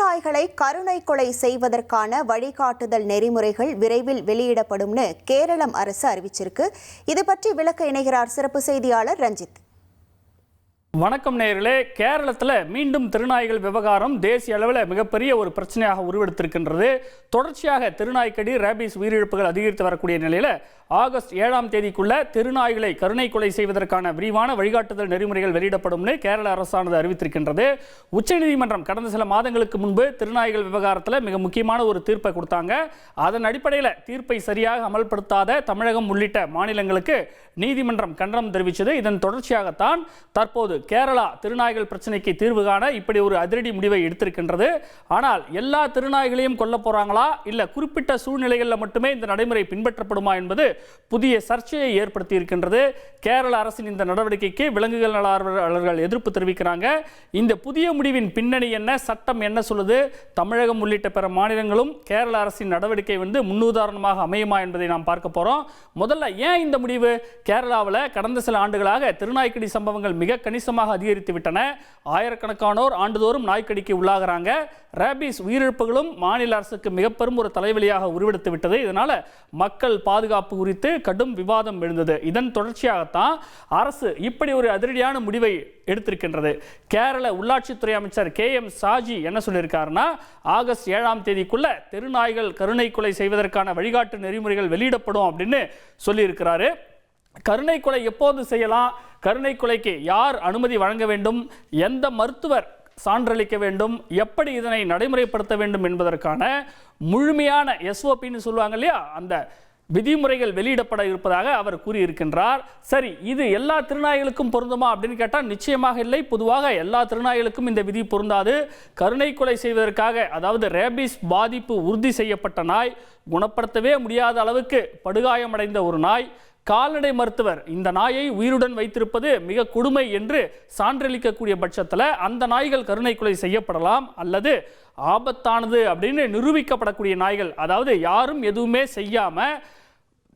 திருநாய்களை கருணை கொலை செய்வதற்கான வழிகாட்டுதல் நெறிமுறைகள் விரைவில் வெளியிடப்படும்னு கேரளம் அரசு அறிவிச்சிருக்கு. இது பற்றி விளக்க இணைகிறார் சிறப்பு செய்தியாளர் ரஞ்சித். வணக்கம் நேயர்களே. கேரளத்தில் மீண்டும் திருநாய்கள் விவகாரம் தேசிய அளவில் மிகப்பெரிய ஒரு பிரச்சனையாக உருவெடுத்திருக்கின்றது. தொடர்ச்சியாக திருநாய்க்கடி ரேபீஸ் உயிரிழப்புகள் அதிகரித்து வரக்கூடிய நிலையில் ஆகஸ்ட் 7ஆம் தேதிக்குள்ள திருநாய்களை கருணை கொலை செய்வதற்கான விரிவான வழிகாட்டுதல் நெறிமுறைகள் வெளியிடப்படும்னு கேரள அரசானது அறிவித்திருக்கின்றது. உச்சநீதிமன்றம் கடந்த சில மாதங்களுக்கு முன்பு திருநாய்கள் விவகாரத்தில் மிக முக்கியமான ஒரு தீர்ப்பை கொடுத்தாங்க. அதன் அடிப்படையில் தீர்ப்பை சரியாக அமல்படுத்தாத தமிழகம் உள்ளிட்ட மாநிலங்களுக்கு நீதிமன்றம் கண்டனம் தெரிவித்தது. இதன் தொடர்ச்சியாகத்தான் தற்போது கேரளா திருநாய்கள் பிரச்சனைக்கு தீர்வு காண இப்படி ஒரு அதிரடி முடிவை எடுத்திருக்கின்றது. ஆனால் எல்லா திருநாய்களையும் கொல்ல போறாங்களா இல்ல குறிப்பிட்ட சூழ்நிலைகளில் மட்டுமே இந்த நடைமுறை பின்பற்றப்படுமா என்பது புதிய சர்ச்சையை ஏற்படுத்தி இருக்கின்றது. கேரள அரசின் இந்த நடவடிக்கைக்கு விலங்குகள் நல ஆர்வலர்கள் எதிர்ப்பு தெரிவிக்கிறாங்க. இந்த புதிய முடிவின் பின்னணி என்ன, சட்டம் என்ன சொல்லுது, தமிழகம் உள்ளிட்ட பிற மாநிலங்களும் கேரள அரசின் நடவடிக்கை முன்னுதாரணமாக அமையுமா என்பதை நாம் பார்க்க போறோம். முதல்ல ஏன் இந்த முடிவு? கேரளாவில் கடந்த சில ஆண்டுகளாக திருநாய்க்கடி சம்பவங்கள் மிக கணிசமாக அதிகரித்து விட்டன. ஆயிரக்கணக்கானோர் ஆண்டுதோறும் நாய்க்கடிக்கு உள்ளாகிறாங்க. ரேபீஸ் உயிரிழப்புகளும் மாநில அரசுக்கு மிக பெரும் ஒரு தலைவலியாக உருவெடுத்து விட்டது. இதனால மக்கள் பாதுகாப்பு குறித்து கடும் விவாதம் எழுந்தது. இதன் தொடர்ச்சியாகத்தான் அரசு இப்படி ஒரு அதிரடியான முடிவை எடுத்திருக்கின்றது. கேரள உள்ளாட்சித்துறை அமைச்சர் KM சாஜி என்ன சொல்லியிருக்காருன்னா, ஆகஸ்ட் 7ஆம் தேதிக்குள்ள திருநாய்கள் கருணை கொலை செய்வதற்கான வழிகாட்டு நெறிமுறைகள் வெளியிடப்படும் அப்படின்னு சொல்லியிருக்கிறாரு. கருணை கொலை எப்போது செய்யலாம், கருணை கொலைக்கு யார் அனுமதி வழங்க வேண்டும், எந்த மருத்துவர் சான்றளிக்க வேண்டும், எப்படி இதனை நடைமுறைப்படுத்த வேண்டும் என்பதற்கான முழுமையான SOPன்னு சொல்லுவாங்க இல்லையா, அந்த விதிமுறைகள் வெளியிடப்பட இருப்பதாக அவர் கூறியிருக்கின்றார். சரி, இது எல்லா திருநாய்களுக்கும் பொருந்துமா அப்படின்னு கேட்டால் நிச்சயமாக இல்லை. பொதுவாக எல்லா திருநாய்களுக்கும் இந்த விதி பொருந்தாது. கருணை கொலை செய்வதற்காக, அதாவது ரேபீஸ் பாதிப்பு உறுதி செய்யப்பட்ட நாய், குணப்படுத்தவே முடியாத அளவுக்கு படுகாயமடைந்த ஒரு நாய், கால்நடை மருத்துவர் இந்த நாயை உயிருடன் வைத்திருப்பது மிக கொடுமை என்று சான்றளிக்கக்கூடிய பட்சத்தில் அந்த நாய்கள் கருணை கொலை செய்யப்படலாம். அல்லது ஆபத்தானது அப்படின்னு நிரூபிக்கப்படக்கூடிய நாய்கள், அதாவது யாரும் எதுவுமே செய்யாம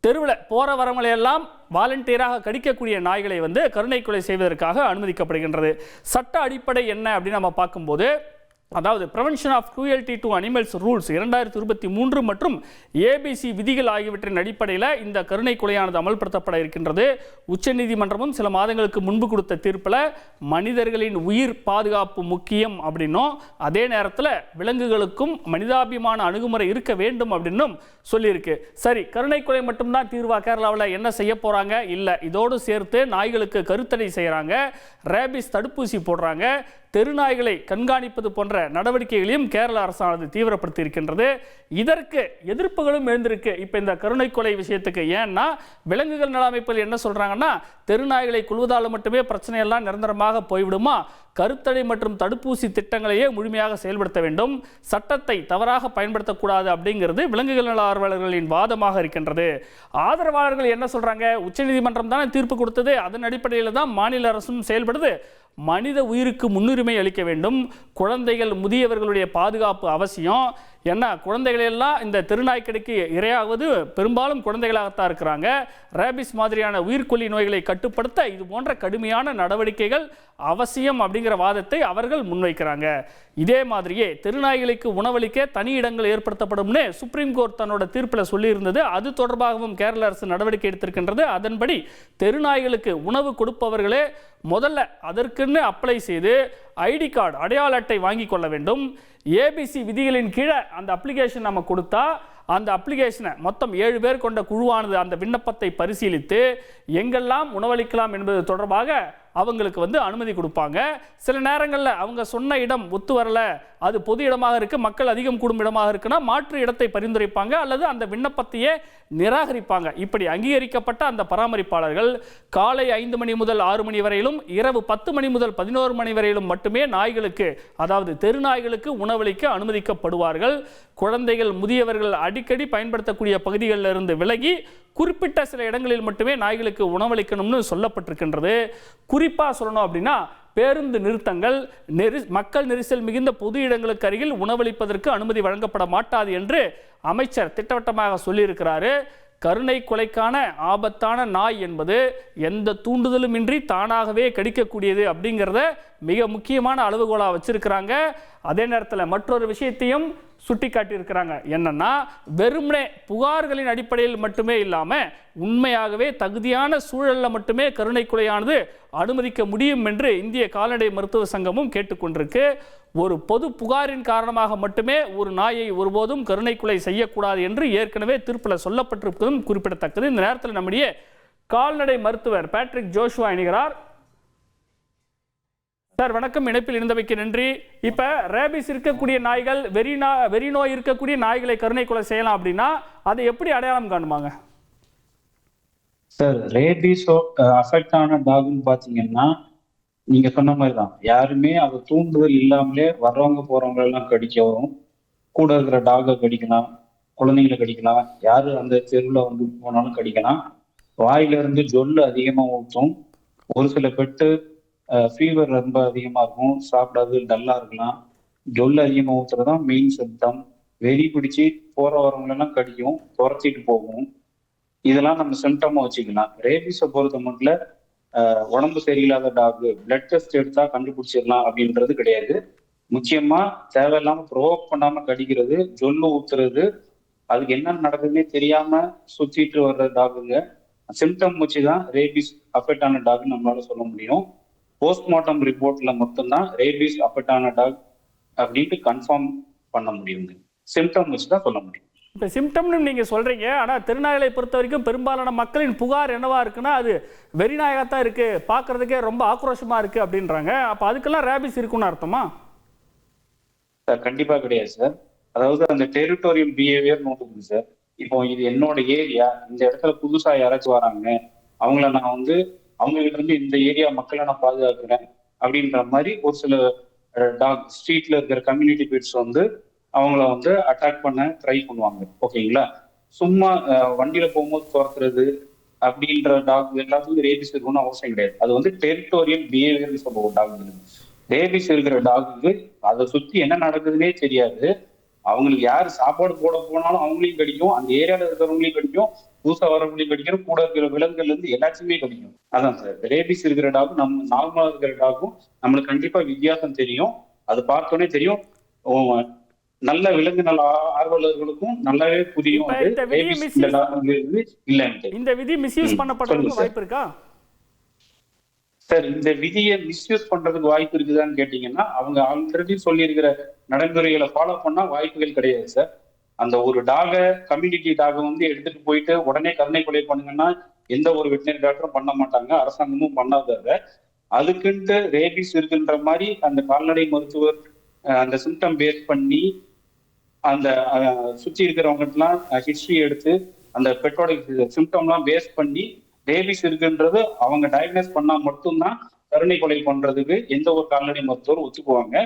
தெருவில் போற வரவங்களையெல்லாம் வாலண்டியராக கடிக்கக்கூடிய நாய்களை கருணை கொலை செய்வதற்காக அனுமதிக்கப்படுகின்றது. சட்ட அடிப்படை என்ன அப்படின்னு நம்ம பார்க்கும்போது, அதாவது prevention of cruelty to animals rules 2023 மற்றும் ABC விதிகள் ஆகியவற்றின் அடிப்படையில் இந்த கருணை கொலையானது அமல்படுத்தப்பட இருக்கின்றது. உச்சநீதிமன்றமும் சில மாதங்களுக்கு முன்பு கொடுத்த தீர்ப்பில் மனிதர்களின் உயிர் பாதுகாப்பு முக்கியம் அப்படின்னும், அதே நேரத்தில் விலங்குகளுக்கும் மனிதாபிமான அணுகுமுறை இருக்க வேண்டும் அப்படின்னும் சொல்லியிருக்கு. சரி, கருணை கொலை மட்டும்தான் தீர்வா? கேரளாவில் என்ன செய்ய போறாங்க? இல்லை, இதோடு சேர்த்து நாய்களுக்கு கருத்தடை செய்கிறாங்க, ரேபிஸ் தடுப்பூசி போடுறாங்க, தெருநாய்களை கண்காணிப்பது போன்ற நடவடிக்கைகளையும் கேரள அரசானது தீவிரப்படுத்தி இருக்கின்றது. இதற்கு எதிர்ப்புகளும் எழுந்திருக்கு இப்ப இந்த கருணை கொலை விஷயத்துக்கு. ஏன்னா விலங்குகள் நல அமைப்புகள் என்ன சொல்றாங்கன்னா, தெருநாய்களை கொல்வதால் மட்டுமே பிரச்சனை எல்லாம் நிரந்தரமாக போய்விடுமா, கருத்தடை மற்றும் தடுப்பூசி திட்டங்களையே முழுமையாக செயல்படுத்த வேண்டும், சட்டத்தை தவறாக பயன்படுத்தக்கூடாது அப்படிங்கிறது விலங்குகள் நல ஆர்வலர்களின் வாதமாக இருக்கின்றது. ஆதரவாளர்கள் என்ன சொல்றாங்க, உச்சநீதிமன்றம் தானே தீர்ப்பு கொடுத்தது, அதன் அடிப்படையில் தான் மாநில அரசும் செயல்படுது, மனித உயிருக்கு முன்னுரிமை அளிக்க வேண்டும், குழந்தைகள் முதியவர்களுடைய பாதுகாப்பு அவசியம். ஏன்னா குழந்தைகளெல்லாம் இந்த திருநாய்க்கடிக்கு இரையாவது பெரும்பாலும் குழந்தைகளாகத்தான் இருக்கிறாங்க. ரேபிஸ் மாதிரியான உயிர்கொல்லி நோய்களை கட்டுப்படுத்த இது போன்ற கடுமையான நடவடிக்கைகள் அவசியம் அப்படிங்கிற வாதத்தை அவர்கள் முன்வைக்கிறாங்க. இதே மாதிரியே திருநாய்களுக்கு உணவளிக்க தனி இடங்கள் ஏற்படுத்தப்படும்னு சுப்ரீம் கோர்ட் தன்னோட தீர்ப்பில் சொல்லியிருந்தது. அது தொடர்பாகவும் கேரள அரசு நடவடிக்கை எடுத்திருக்கின்றது. அதன்படி தெருநாய்களுக்கு உணவு கொடுப்பவர்களே முதல்ல அதற்குன்னு அப்ளை செய்து ஐடி கார்டு, அடையாள அட்டை வாங்கி கொள்ள வேண்டும். ABC விதிகளின் கீழே அந்த அப்ளிகேஷன் நம்ம கொடுத்தா அந்த அப்ளிகேஷனை மொத்தம் 7 பேர் கொண்ட குழுவானது அந்த விண்ணப்பத்தை பரிசீலித்து எங்கெல்லாம் உணவளிக்கலாம் என்பது தொடர்பாக அவங்களுக்கு அனுமதி கொடுப்பாங்க. சில நேரங்களில் அவங்க சொன்ன இடம் ஒத்து வரல, அது பொது இடமாக இருக்கு, மக்கள் அதிகம் கூடும் இடமாக இருக்குன்னா மாற்று இடத்தை பரிந்துரைப்பாங்க அல்லது அந்த விண்ணப்பத்தையே நிராகரிப்பாங்க. இப்படி அங்கீகரிக்கப்பட்ட அந்த பராமரிப்பாளர்கள் காலை 5 மணி முதல் 6 மணி வரையிலும், இரவு 10 மணி முதல் 11 மணி வரையிலும் மட்டுமே நாய்களுக்கு, அதாவது தெருநாய்களுக்கு உணவளிக்க அனுமதிக்கப்படுவார்கள். குழந்தைகள் முதியவர்கள் அடிக்கடி பயன்படுத்தக்கூடிய பகுதிகளில் இருந்து விலகி குறிப்பிட்ட சில இடங்களில் மட்டுமே நாய்களுக்கு உணவளிக்கணும்னு சொல்லப்பட்டிருக்கின்றது. குறிப்பாக சொல்லணும் அப்படின்னா பேருந்து நிறுத்தங்கள், மக்கள் நெரிசல் மிகுந்த பொது இடங்களுக்கு அருகில் உணவளிப்பதற்கு அனுமதி வழங்கப்பட மாட்டாது என்று அமைச்சர் திட்டவட்டமாக சொல்லியிருக்கிறாரு. கருணை கொலைக்கான ஆபத்தான நாய் என்பது எந்த தூண்டுதலுமின்றி தானாகவே கடிக்கக்கூடியது அப்படிங்கிறத மிக முக்கியமான அளவுகோலாக வச்சிருக்கிறாங்க. அதே நேரத்தில் மற்றொரு விஷயத்தையும் சுட்டி காட்டியிருக்கிறாங்க. என்னன்னா, வெறுமனே புகார்களின் அடிப்படையில் மட்டுமே இல்லாமல் உண்மையாகவே தகுதியான சூழலில் மட்டுமே கருணை கொலையானது அனுமதிக்க முடியும் என்று இந்திய கால்நடை மருத்துவ சங்கமும் கேட்டுக்கொண்டிருக்கு. ஒரு பொது புகாரின் காரணமாக மட்டுமே ஒரு நாயை ஒருபோதும் கருணை கொலை செய்யக்கூடாது என்று ஏற்கனவே தீர்ப்பில் சொல்லப்பட்டிருப்பதும் குறிப்பிடத்தக்கது. இந்த நேரத்தில் நம்முடைய கால்நடை மருத்துவர் பேட்ரிக் ஜோஷுவா இணைகிறார். சார் வணக்கம், இணைப்பில் இருந்தமைக்கு நன்றி. இப்ப ரேபிஸ் இருக்கக்கூடிய நாய்கள், வெறி நோய் இருக்கக்கூடிய நாய்களை கருணை கொலை செய்யலாம் அப்படின்னா அதை எப்படி அடையாளம் காணுமாங்க? சார், ரேபிஸ் அஃபெக்ட் ஆன டாக்னு பாத்தீங்கன்னா நீங்க சொன்ன மாதிரி தான், யாருமே அதை தூண்டுதல் இல்லாமலே வர்றவங்க போறவங்க எல்லாம் கடிக்க வரும். கூட இருக்கிற டாகை கடிக்கலாம், குழந்தைங்களை கடிக்கலாம், யாரு அந்த தெருவில் வந்து போனாலும் கடிக்கலாம். வாயில இருந்து ஜொல்லு அதிகமா ஊற்றும். ஒரு சில பெட்டு ஃபீவர் ரொம்ப அதிகமா இருக்கும், சாப்பிடாது டல்லா இருக்கலாம். ஜொல்லு அதிகமா ஊத்துறதுதான் மெயின் சிம்டம். வெறி பிடிச்சி போற வரவங்களெல்லாம் கடிக்கும், துரத்திட்டு போகும். இதெல்லாம் நம்ம சிம்டமா வச்சுக்கலாம். ரேபிஸை பொறுத்த மட்டும் உடம்பு சரியில்லாத டாக் பிளட் டெஸ்ட் எடுத்தா கண்டுபிடிச்சிடலாம் அப்படின்றது கிடையாது. முக்கியமா தேவையில்லாம ப்ரோவோக் பண்ணாம கடிக்கிறது, ஜொல்லு ஊத்துறது, அதுக்கு என்ன நடக்குதுன்னே தெரியாம சுத்திட்டு வர்ற டாகுங்க சிம்டம் வச்சுதான் ரேபிஸ் அஃபெக்ட் ஆன டாக் நம்மளால சொல்ல முடியும். போஸ்ட்மார்ட்டம் ரிப்போர்ட்ல மட்டும்தான் ரேபிஸ் அஃபெக்ட் ஆன டாக் அப்படின்ட்டு கன்ஃபார்ம் பண்ண முடியுங்க. சிம்டம் வச்சுதான் சொல்ல முடியும். இப்போ சிம்டம்னு நீங்கள் சொல்கிறீங்க, ஆனால் திருநாய்களை பொறுத்த வரைக்கும் பெரும்பாலான மக்களின் புகார் என்னவா இருக்குன்னா அது வெறிநாயாக தான் இருக்குது, பார்க்குறதுக்கே ரொம்ப ஆக்ரோஷமாக இருக்குது அப்படின்றாங்க. அப்போ அதுக்கெல்லாம் ரேபிஸ் இருக்குன்னு அர்த்தமா? சார் கண்டிப்பாக கிடையாது சார். அதாவது அந்த டெரிட்டோரியல் பிஹேவியர்னு ஒன்று இருக்குது சார். இப்போ இது என்னோட ஏரியா, இந்த இடத்துல புதுசாக யாராச்சும் வராங்க, அவங்கள நான் வந்து அவங்ககிட்ட இருந்து இந்த ஏரியா மக்களை நான் பாதுகாக்கிறேன் அப்படின்ற மாதிரி ஒரு சில டாக் ஸ்ட்ரீட்ல இருக்கிற கம்யூனிட்டி பெட்ஸ் வந்து அவங்கள வந்து அட்டாக் பண்ண ட்ரை பண்ணுவாங்க. ஓகேங்களா? சும்மா வண்டியில போகும்போது துரத்துறது அப்படின்ற டாக் எல்லாத்துக்கும் ரேபிஸ் இருக்கணும்னு அவசியம் கிடையாது. அது வந்து டெரிட்டோரியல் பிஹேவியர்னு சொல்லுவோம் டாக். ரேபிஸ் இருக்கிற டாக்கு அதை சுத்தி என்ன நடக்குதுன்னே தெரியாது. அவங்களுக்கு யாரு சாப்பாடு போட போனாலும் அவங்களையும் கடிக்கும், அந்த ஏரியால இருக்கிறவங்களையும் கடிக்கும், புதுசா வரவங்களையும் கடிக்கும், கூட இருக்கிற விலங்குகள்ல இருந்து எல்லாத்தையுமே கடிக்கும். அதான் சார், ரேபிஸ் இருக்கிற டாக்கும் நம்ம நார்மலா இருக்கிற டாக்கும் நம்மளுக்கு கண்டிப்பா வித்தியாசம் தெரியும். அது பார்த்தோன்னே தெரியும். நல்ல விலங்கு நல்ல ஆர்வலர்களுக்கும் நல்லாவே புரியும். இந்த விதி மிஸ்யூஸ் பண்ணப்படுறதுக்கு வாய்ப்பு இருக்கா சார்? இந்த விதியை மிஸ்யூஸ் பண்றதுக்கு வாய்ப்பு இருக்குதான்னு கேட்டீங்கன்னா, அவங்க ஆல்ரெடி சொல்லி இருக்கிற நடைமுறைகளை ஃபாலோ பண்ணா வாய்ப்புகள் கிடையாது சார். அந்த ஒரு டாகை, கம்யூனிட்டி டாகை வந்து எடுத்துட்டு போயிட்டு உடனே கருணை கொலை பண்ணுங்கன்னா எந்த ஒரு வெட்டினரி டாக்டரும் பண்ண மாட்டாங்க, அரசாங்கமும் பண்ணாத. அதுக்குன்ட்டு ரேபிஸ் இருக்குன்ற மாதிரி அந்த கால்நடை மருத்துவர் அந்த சிம்டம் பேஸ் பண்ணி அந்த சுற்றி இருக்கிறவங்கலாம் ஹிஸ்டரி எடுத்து அந்த பெட்டோட சிம்டம்லாம் பேஸ் பண்ணி ரேபிஸ் இருக்குன்றது அவங்க டயக்னோஸ் பண்ணா மட்டும்தான் கருணை கொலை பண்றதுக்கு எந்த ஒரு கால்நடை மருத்துவர் ஒத்துக்குவாங்க.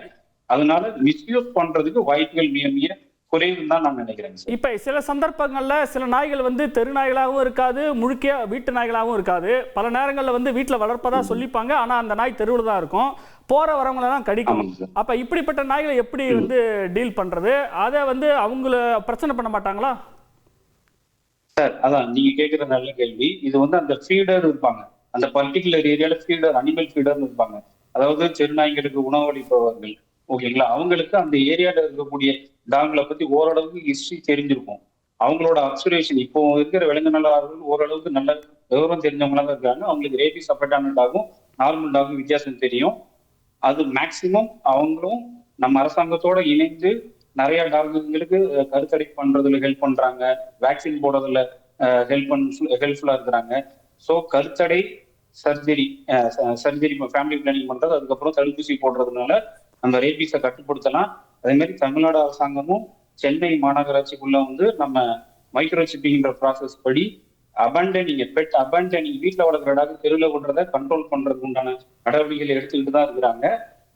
அதனால மிஸ்யூஸ் பண்றதுக்கு வாய்ப்புகள் மிக மிக குறைவுன்னு தான் நான் நினைக்கிறேன். இப்ப சில சந்தர்ப்பங்கள்ல சில நாய்கள் வந்து தெரு நாய்களாகவும் இருக்காது, முழுக்க வீட்டு நாய்களாகவும் இருக்காது. பல நேரங்கள்ல வந்து வீட்டுல வளர்ப்பதா சொல்லிப்பாங்க, ஆனா அந்த நாய் தெருவில் தான் இருக்கும், போற வரவங்களை தான் கடிக்கும். அப்ப இப்படிப்பட்ட நாய்களை எப்படி வந்து டீல் பண்றது? அதை வந்து அவங்கள பிரச்சனை பண்ண மாட்டாங்களா சார்? அதான் நீங்க கேட்கிற நல்ல கேள்வி. இது வந்து அந்த ஃபீடர் இருப்பாங்க, அந்த பர்டிகுலர் ஏரியால ஃபீடர், அனிமல் ஃபீடர்னு இருப்பாங்க. அதாவது தெருநாய்களுக்கு உணவளிப்பவர்கள். ஓகேங்களா? அவங்களுக்கு அந்த ஏரியால இருக்கக்கூடிய டாக்களை பத்தி ஓரளவுக்கு ஹிஸ்டரி தெரிஞ்சிருக்கும். அவங்களோட அப்சர்வேஷன், இப்போ இருக்கிற விலங்கு நல்லாளர்கள் ஓரளவுக்கு நல்ல விவரம் தெரிஞ்சவங்களா தான் இருக்காங்க. அவங்களுக்கு ரேபிஸ் அஃபெக்ட் ஆன டாகும் நார்மல் டாகும் வித்தியாசம் தெரியும். அது மேக்சிமம் அவங்களும் நம்ம அரசாங்கத்தோட இணைந்து நிறைய டாக்களுக்கு கருத்தடை பண்றதுல ஹெல்ப் பண்றாங்க, வேக்சின் போடுறதுல ஹெல்ப்ஃபுல்லா இருக்கிறாங்க. ஸோ கருத்தடை, சர்ஜரி ஃபேமிலி பிளானிங் பண்றது, அதுக்கப்புறம் தடுப்பூசி போடுறதுனால நம்ம ரேபிஸை கட்டுப்படுத்தலாம். அதே மாதிரி தமிழ்நாடு அரசாங்கமும் சென்னை மாநகராட்சிக்குள்ள வந்து நம்ம மைக்ரோ சிப்பிங்கிற ப்ராசஸ் படி பெட் அபண்டனிங், வீட்டில் வளர்க்குற டாக் தெருவில் விடுறத கண்ட்ரோல் பண்றதுக்கு உண்டான நடவடிக்கைகளை எடுத்துக்கிட்டு தான் இருக்கிறாங்க.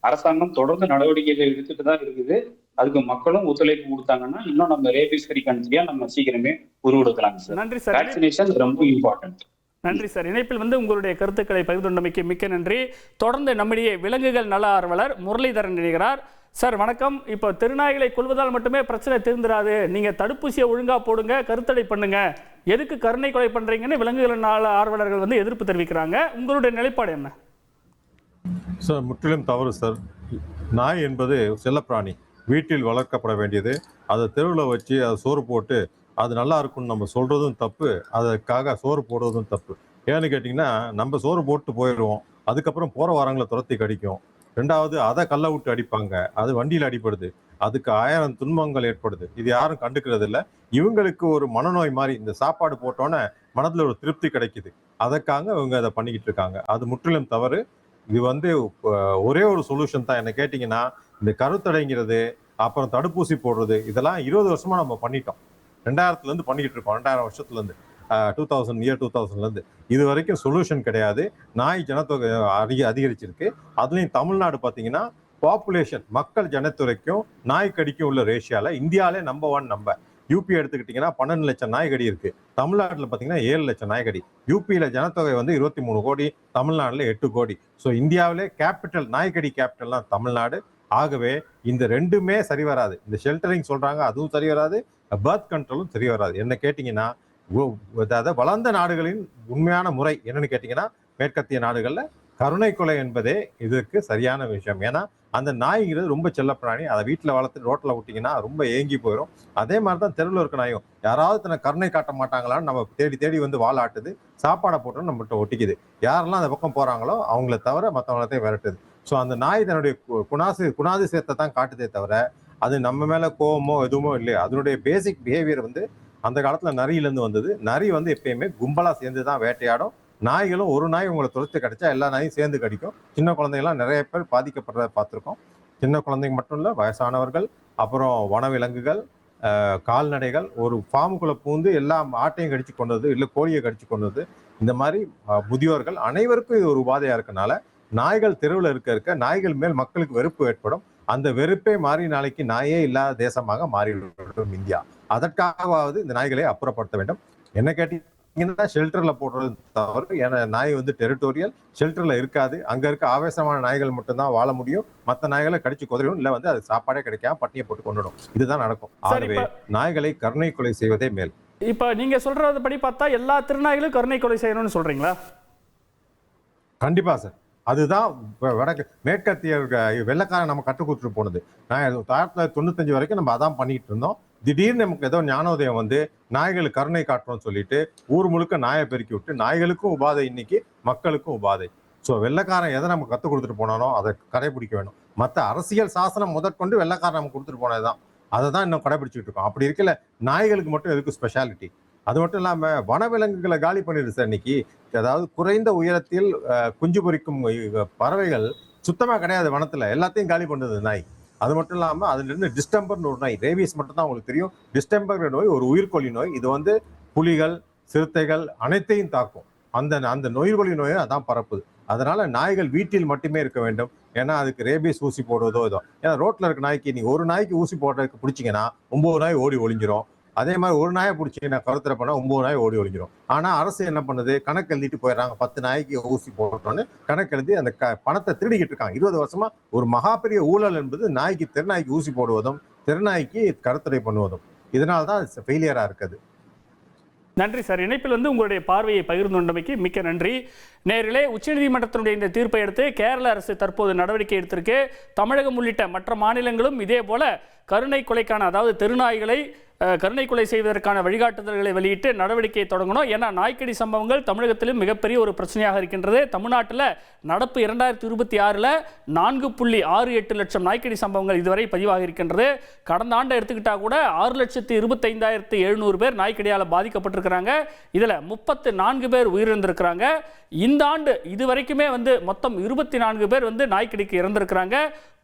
அரசாங்கம் தொடர்ந்து நடவடிக்கைகளை எடுத்துட்டு தான் இருக்குது. அதுக்கு மக்களும் ஒத்துழைப்பு கொடுத்தாங்கன்னா இன்னும் நம்ம ரேபிஸ் ஃப்ரீ கண்ட்ரியா நம்ம சீக்கிரமே உருவெடுக்கலாம் சார். நன்றி சார். வேக்சினேஷன் ரொம்ப இம்பார்ட்டன்ட். நன்றி சார். இணைப்பில் வந்து உங்களுடைய கருத்துக்களை பகிர்ந்துள்ளமைக்கு மிக்க நன்றி. தொடர்ந்து நம்முடைய விலங்குகள் நல ஆர்வலர் முரளிதரன் இணைகிறார். சார் வணக்கம். இப்போ திருநாய்களை கொள்வதால் மட்டுமே பிரச்சனை தீர்ந்துராது, நீங்க தடுப்பூசியை ஒழுங்கா போடுங்க, கருத்தடை பண்ணுங்க, எதுக்கு கருணை கொலை பண்றீங்கன்னு விலங்குகள் நல ஆர்வலர்கள் வந்து எதிர்ப்பு தெரிவிக்கிறாங்க. உங்களுடைய நிலைப்பாடு என்ன சார்? முற்றிலும் தவறு சார். நாய் என்பது செல்லப்பிராணி, வீட்டில் வளர்க்கப்பட வேண்டியது. அதை தெருவில் வச்சு அதை சோறு போட்டு அது நல்லா இருக்கும்னு நம்ம சொல்கிறதும் தப்பு, அதற்காக சோறு போடுறதும் தப்பு. ஏன்னு கேட்டிங்கன்னா, நம்ம சோறு போட்டு போயிடுவோம், அதுக்கப்புறம் போகிற வாரங்களை துரத்தி கடிக்கும். ரெண்டாவது, அதை கல்லை விட்டு அடிப்பாங்க, அது வண்டியில் அடிப்படுது, அதுக்கு 1000 துன்பங்கள் ஏற்படுது. இது யாரும் கண்டுக்கிறது இல்லை. இவங்களுக்கு ஒரு மனநோய் மாதிரி, இந்த சாப்பாடு போட்டோன்னே மனதில் ஒரு திருப்தி கிடைக்குது, அதற்காக இவங்க அதை பண்ணிக்கிட்டு இருக்காங்க. அது முற்றிலும் தவறு. இது ஒரே ஒரு சொல்யூஷன் தான். என்ன கேட்டிங்கன்னா, இந்த கருத்தடைங்கிறது, அப்புறம் தடுப்பூசி போடுறது, இதெல்லாம் 20 வருஷமா நம்ம பண்ணிட்டோம். 2000 பண்ணிக்கிட்டு இருக்கோம். 2000 வருஷத்துலேருந்து 2000 இது வரைக்கும் சொல்யூஷன் கிடையாது. நாய் ஜனத்தொகை அதிகரிச்சிருக்கு. அதுலேயும் தமிழ்நாடு பார்த்தீங்கன்னா, பாப்புலேஷன் மக்கள் ஜனத்தொகைக்கும் நாய் கடிக்கும் உள்ள ரேஷியால இந்தியாவிலே நம்பர் 1. நம்ம யூபி எடுத்துக்கிட்டிங்கன்னா 12 லட்சம் நாய்கடி இருக்கு. தமிழ்நாட்டில் பார்த்தீங்கன்னா 7 லட்சம் நாய்கடி. யூபியில் ஜனத்தொகை 23 கோடி, தமிழ்நாட்டில் 8 கோடி. ஸோ இந்தியாவிலே கேபிட்டல், நாய்கடி கேபிட்டல்லாம் தமிழ்நாடு. ஆகவே இந்த ரெண்டுமே சரி வராது. இந்த ஷெல்டரிங் சொல்றாங்க, அதுவும் சரி வராது, பர்த் கண்ட்ரோலும் சரி வராது. என்ன கேட்டிங்கன்னா, அதாவது வளர்ந்த நாடுகளின் உண்மையான முறை என்னன்னு கேட்டிங்கன்னா, மேற்கத்திய நாடுகளில் கருணை கொலை என்பதே இதுக்கு சரியான விஷயம். ஏன்னா அந்த நாய்ங்கிறது ரொம்ப செல்லப்பிராணி, அதை வீட்டில் வளர்த்து ரோட்டில் விட்டிங்கன்னா ரொம்ப ஏங்கி போயிடும். அதே மாதிரி தான் தெருவில் இருக்க நாயும், யாராவது தன்னை கருணை காட்ட மாட்டாங்களான்னு நம்ம தேடி தேடி வந்து வாலாட்டுது, சாப்பாடை போட்டு நம்மகிட்ட ஒட்டிக்குது. யாரெல்லாம் அந்த பக்கம் போகிறாங்களோ அவங்கள தவிர மற்றவங்களத்தையும் விரட்டுது. ஸோ அந்த நாய் தன்னுடைய குணாதிசயத்தை தான் காட்டுதே தவிர அது நம்ம மேலே கோவமோ எதுவுமோ இல்லையா. அதனுடைய பேசிக் பிஹேவியர் அந்த காலத்தில் நரியிலேருந்து வந்தது. நரி எப்பயுமே கும்பலாக சேர்ந்து தான் வேட்டையாடும். நாய்களும், ஒரு நாய் உங்களை துரத்து கிடைச்சா எல்லா நாயும் சேர்ந்து கடிக்கும். சின்ன குழந்தைங்களாம் நிறைய பேர் பாதிக்கப்படுறத பார்த்துருக்கோம். சின்ன குழந்தைங்க மட்டும் இல்லை, வயசானவர்கள், அப்புறம் வனவிலங்குகள், கால்நடைகள் ஒரு ஃபார்முக்குள்ளே பூந்து எல்லா ஆட்டையும் கடிச்சு கொண்டது, இல்லை கோழியை கடிச்சு கொண்டது, இந்த மாதிரி முதியோர்கள் அனைவருக்கும் இது ஒரு உபாதையாக இருக்கனால நாய்கள் தெருவில் இருக்க நாய்கள் மேல் மக்களுக்கு வெறுப்பு ஏற்படும். அந்த வெறுப்பே மாறி நாளைக்கு நாயே இல்லாத தேசமாக மாறிவிடும் இந்தியா. அதற்காகவாவது இந்த நாய்களை அப்புறப்படுத்த வேண்டும். என்ன கேட்டீங்கன்னா, ஷெல்டர்ல போடுறது தவறு. ஏன்னா நாய் டெரிட்டோரியல், ஷெல்டர்ல இருக்காது. அங்க இருக்க ஆவேசமான நாய்கள் மட்டும்தான் வாழ முடியும். மற்ற நாய்களை கடிச்சு கொதறிடும், இல்ல அது சாப்பாடே கிடைக்காம பட்டியை போட்டு கொண்டுடும். இதுதான் நடக்கும். ஆகவே நாய்களை கருணை கொலை செய்வதே மேல். இப்ப நீங்க சொல்றது படி பார்த்தா எல்லா திருநாய்களும் கருணை கொலை செய்யணும்னு சொல்றீங்களா? கண்டிப்பா சார். அதுதான் மேற்கத்திய வெள்ளைக்காரன் நம்ம கற்றுக் கொடுத்துட்டு போனது. 1995 வரைக்கும் நம்ம அதான் பண்ணிட்டு இருந்தோம். திடீர்னு நமக்கு ஏதோ ஞானோதயம் நாய்களுக்கு கருணை காட்டுறோம்னு சொல்லிட்டு ஊர் முழுக்க நாயை பெருக்கி விட்டு நாய்களுக்கும் உபாதை, இன்னைக்கு மக்களுக்கும் உபாதை. ஸோ வெள்ளைக்காரன் எதை நம்ம கற்றுக் கொடுத்துட்டு போனானோ அதை கடைபிடிக்க வேணும். மற்ற அரசியல் சாசனம் முதற்கொண்டு வெள்ளைக்காரன் நம்ம கொடுத்துட்டு போனதுதான், அதை தான் இன்னும் கடைபிடிச்சிட்டு இருக்கோம். அப்படி இருக்கல நாய்களுக்கு மட்டும் எதுக்கு ஸ்பெஷாலிட்டி? அது மட்டும் இல்லாமல் வனவிலங்குகளை காலி பண்ணிடுது சார் இன்னைக்கு. அதாவது குறைந்த உயரத்தில் குஞ்சு பொரிக்கும் பறவைகள் சுத்தமாக கிடையாது வனத்தில், எல்லாத்தையும் காலி பண்ணுது நாய். அது மட்டும் இல்லாமல் அதுலேருந்து டிஸ்டம்பர்னு ஒரு நோய், ரேபிஸ் மட்டும் தான் உங்களுக்கு தெரியும். டிஸ்டம்பர் நோய் ஒரு உயிர்கொல்லி நோய். இது புலிகள், சிறுத்தைகள் அனைத்தையும் தாக்கும். அந்த நோய்கொல்லி நோயை அதான் பரப்புது. அதனால நாய்கள் வீட்டில் மட்டுமே இருக்க வேண்டும். ஏன்னா அதுக்கு ரேபிஸ் ஊசி போடுறதோ ஏதோ. ஏன்னா ரோட்டில் இருக்க நாய்க்கு நீங்கள் ஒரு நாய்க்கு ஊசி போடுறதுக்கு பிடிச்சிங்கன்னா 9 நாய் ஓடி ஒளிஞ்சிரும். அதே மாதிரி ஒரு நாயை பிடிச்சிங்கன்னா கருத்தரை பண்ணால் 9 நாய் ஓடி ஒளிஞ்சிரும். ஆனால் அரசு என்ன பண்ணுது, கணக்கு எழுதிட்டு போயிடுறாங்க. 10 நாய்க்கு ஊசி போடுறோன்னு கணக்கு எழுதி அந்த பணத்தை திருடிக்கிட்டு இருக்காங்க. 20 வருஷமா ஒரு மகாபெரிய ஊழல் என்பது தெருநாய்க்கு ஊசி போடுவதும் தெருநாய்க்கு கருத்தரை பண்ணுவதும். இதனால தான் ஃபெயிலியராக இருக்குது. நன்றி சார். இணைப்பில் உங்களுடைய பார்வையை பகிர்ந்து கொண்டமைக்கு மிக்க நன்றி. நேரிலே உச்சநீதிமன்றத்தினுடைய இந்த தீர்ப்பை அடுத்து கேரள அரசு தற்போது நடவடிக்கை எடுத்திருக்கு. தமிழகம் உள்ளிட்ட மற்ற மாநிலங்களும் இதே போல கருணை கொலைக்கான, அதாவது தெருநாய்களை கருணை கொலை செய்வதற்கான வழிகாட்டுதல்களை வெளியிட்டு நடவடிக்கையை தொடங்கணும். ஏன்னா நாய்க்கடி சம்பவங்கள் தமிழகத்திலும் மிகப்பெரிய ஒரு பிரச்சனையாக இருக்கின்றது. தமிழ்நாட்டில் நடப்பு 2026 4.68 லட்சம் நாய்க்கடி சம்பவங்கள் இதுவரை பதிவாக இருக்கின்றது. கடந்த ஆண்டு எடுத்துக்கிட்டா கூட 6,25,700 பேர் நாய்க்கடியால் பாதிக்கப்பட்டிருக்கிறாங்க. இதில் 34 பேர் உயிரிழந்திருக்கிறாங்க. இந்த ஆண்டு இதுவரைக்குமே மொத்தம் 24 பேர் நாய்க்கடிக்கு இறந்திருக்கிறாங்க.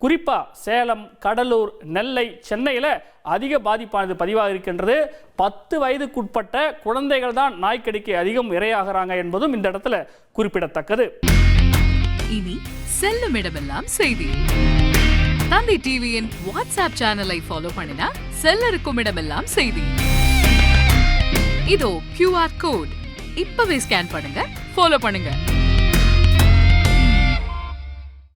குறிப்பா சேலம், கடலூர், நெல்லை, சென்னையில் அதிக பாதிப்பானது பதிவாக இருக்கின்றது. 10 வயதுக்குட்பட்ட குழந்தைகள் தான் நாய்க்கடிக்கு அதிகம் இரையாகிறாங்க என்பதும் இந்த இடத்துல குறிப்பிடத்தக்கது. இனி செல்லும் இடமெல்லாம் செய்தி. தந்தி டிவியின் வாட்ஸ்அப் சேனலை ஃபாலோ பண்ணினா செல்ல இருக்கும் இடமெல்லாம் செய்தி. இதோ QR கோட், இப்பவே ஸ்கேன் பண்ணுங்க, ஃபாலோ பண்ணுங்க.